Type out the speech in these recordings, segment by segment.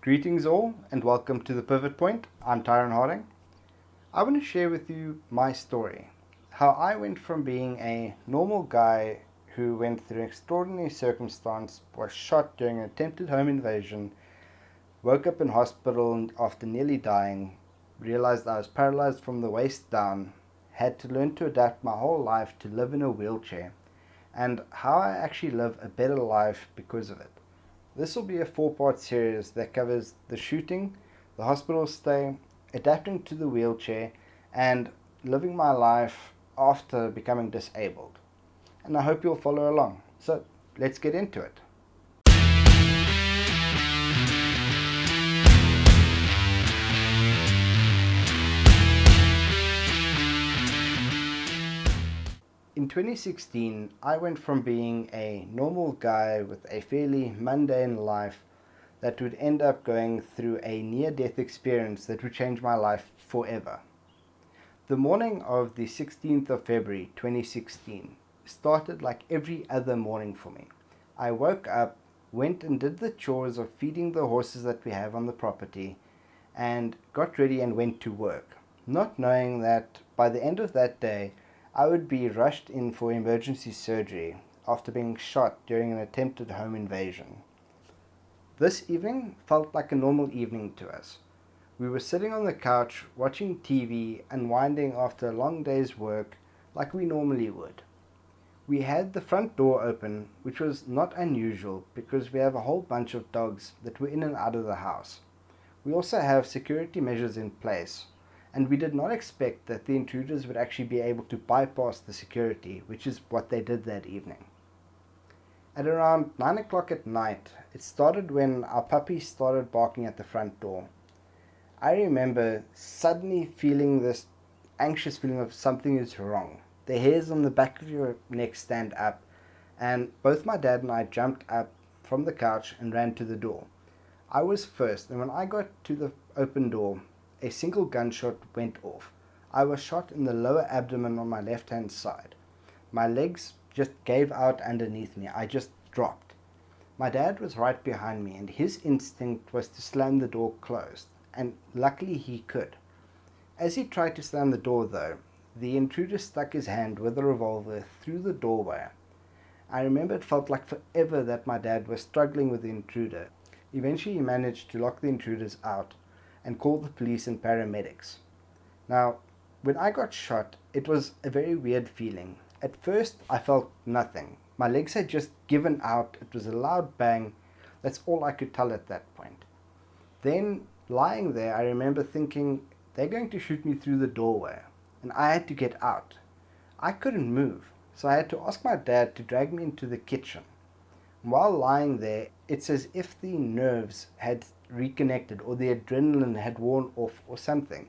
Greetings all and welcome to The Pivot Point. I'm Tyron Leigh. I want to share with you my story. How I went from being a normal guy who went through extraordinary circumstance, was shot during an attempted home invasion, woke up in hospital after nearly dying, realized I was paralyzed from the waist down, had to learn to adapt my whole life to live in a wheelchair, and how I actually live a better life because of it. This will be a 4-part series that covers the shooting, the hospital stay, adapting to the wheelchair, and living my life after becoming disabled. And I hope you'll follow along. So, let's get into it. In 2016, I went from being a normal guy with a fairly mundane life that would end up going through a near-death experience that would change my life forever. The morning of the 16th of February 2016 started like every other morning for me. I woke up, went and did the chores of feeding the horses that we have on the property, and got ready and went to work, not knowing that by the end of that day, I would be rushed in for emergency surgery after being shot during an attempted home invasion. This evening felt like a normal evening to us. We were sitting on the couch watching TV, unwinding after a long day's work like we normally would. We had the front door open, which was not unusual because we have a whole bunch of dogs that were in and out of the house. We also have security measures in place, and we did not expect that the intruders would actually be able to bypass the security, which is what they did that evening. At around 9 o'clock at night, it started when our puppy started barking at the front door. I remember suddenly feeling this anxious feeling of something is wrong. The hairs on the back of your neck stand up, and both my dad and I jumped up from the couch and ran to the door. I was first, and when I got to the open door, a single gunshot went off. I was shot in the lower abdomen on my left-hand side. My legs just gave out underneath me. I just dropped. My dad was right behind me, and his instinct was to slam the door closed, and luckily he could. As he tried to slam the door though, the intruder stuck his hand with a revolver through the doorway. I remember it felt like forever that my dad was struggling with the intruder. Eventually he managed to lock the intruders out and called the police and paramedics. Now, when I got shot, it was a very weird feeling. At first, I felt nothing. My legs had just given out. It was a loud bang. That's all I could tell at that point. Then, lying there, I remember thinking, they're going to shoot me through the doorway, and I had to get out. I couldn't move, so I had to ask my dad to drag me into the kitchen. While lying there, it's as if the nerves had reconnected or the adrenaline had worn off or something,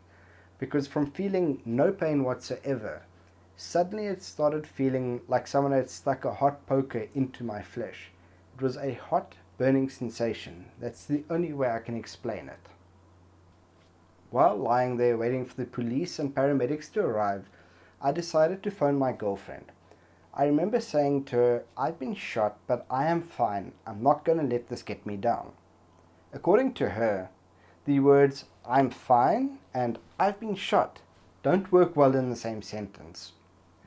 because from feeling no pain whatsoever, suddenly it started feeling like someone had stuck a hot poker into my flesh. It was a hot, burning sensation. That's the only way I can explain it. While lying there waiting for the police and paramedics to arrive, I decided to phone my girlfriend. I remember saying to her, I've been shot, but I am fine. I'm not going to let this get me down. According to her, the words, I'm fine and I've been shot don't work well in the same sentence.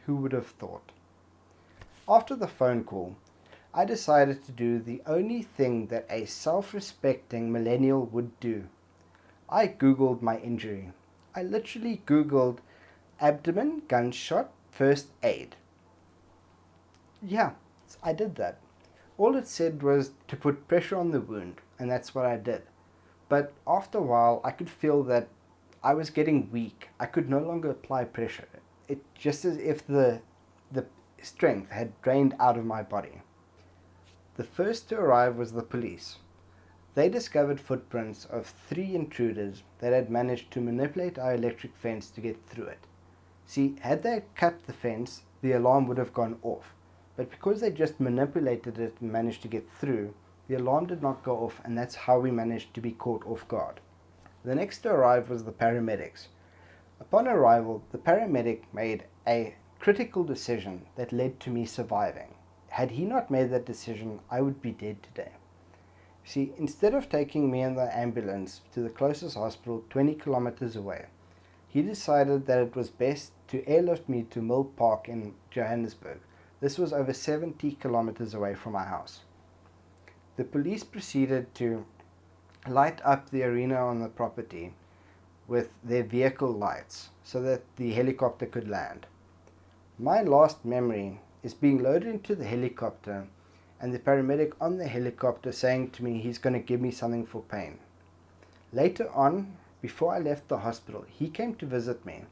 Who would have thought? After the phone call, I decided to do the only thing that a self-respecting millennial would do. I Googled my injury. I literally Googled abdomen gunshot first aid. Yeah, I did that. All it said was to put pressure on the wound, and that's what I did. But after a while, I could feel that I was getting weak. I could no longer apply pressure. It just as if the strength had drained out of my body. The first to arrive was the police. They discovered footprints of 3 intruders that had managed to manipulate our electric fence to get through it. See, had they cut the fence, the alarm would have gone off. But because they just manipulated it and managed to get through, the alarm did not go off, and that's how we managed to be caught off guard. The next to arrive was the paramedics. Upon arrival, the paramedic made a critical decision that led to me surviving. Had he not made that decision, I would be dead today. See, instead of taking me in the ambulance to the closest hospital 20 kilometers away, he decided that it was best to airlift me to Mill Park in Johannesburg. This was over 70 kilometers away from my house. The police proceeded to light up the arena on the property with their vehicle lights so that the helicopter could land. My last memory is being loaded into the helicopter and the paramedic on the helicopter saying to me he's going to give me something for pain. Later on, before I left the hospital, he came to visit me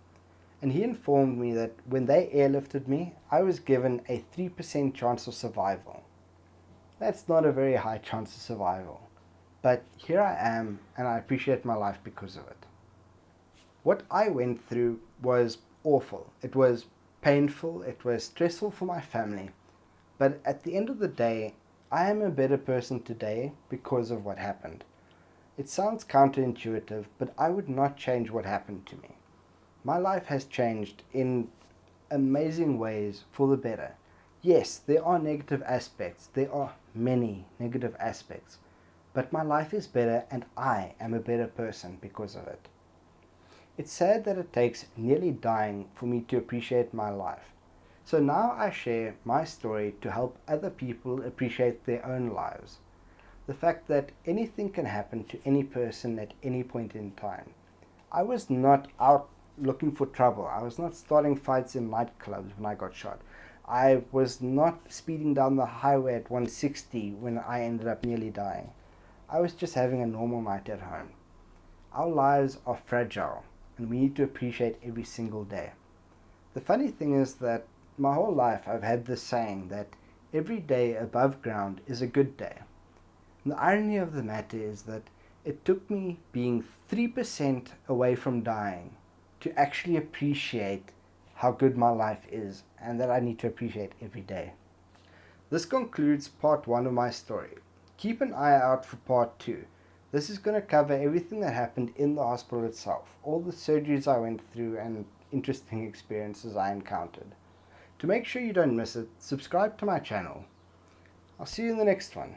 and he informed me that when they airlifted me, I was given a 3% chance of survival. That's not a very high chance of survival, but here I am and I appreciate my life because of it. What I went through was awful. It was painful, it was stressful for my family, but at the end of the day, I am a better person today because of what happened. It sounds counterintuitive, but I would not change what happened to me. My life has changed in amazing ways for the better. Yes, there are negative aspects. There are many negative aspects. But my life is better and I am a better person because of it. It's sad that it takes nearly dying for me to appreciate my life. So now I share my story to help other people appreciate their own lives. The fact that anything can happen to any person at any point in time. I was not out looking for trouble. I was not starting fights in nightclubs when I got shot. I was not speeding down the highway at 160 when I ended up nearly dying. I was just having a normal night at home. Our lives are fragile and we need to appreciate every single day. The funny thing is that my whole life I've had this saying that every day above ground is a good day. And the irony of the matter is that it took me being 3% away from dying to actually appreciate how good my life is and that I need to appreciate every day. This concludes part 1 of my story. Keep an eye out for part 2. This is going to cover everything that happened in the hospital itself, all the surgeries I went through and interesting experiences I encountered. To make sure you don't miss it, subscribe to my channel. I'll see you in the next one.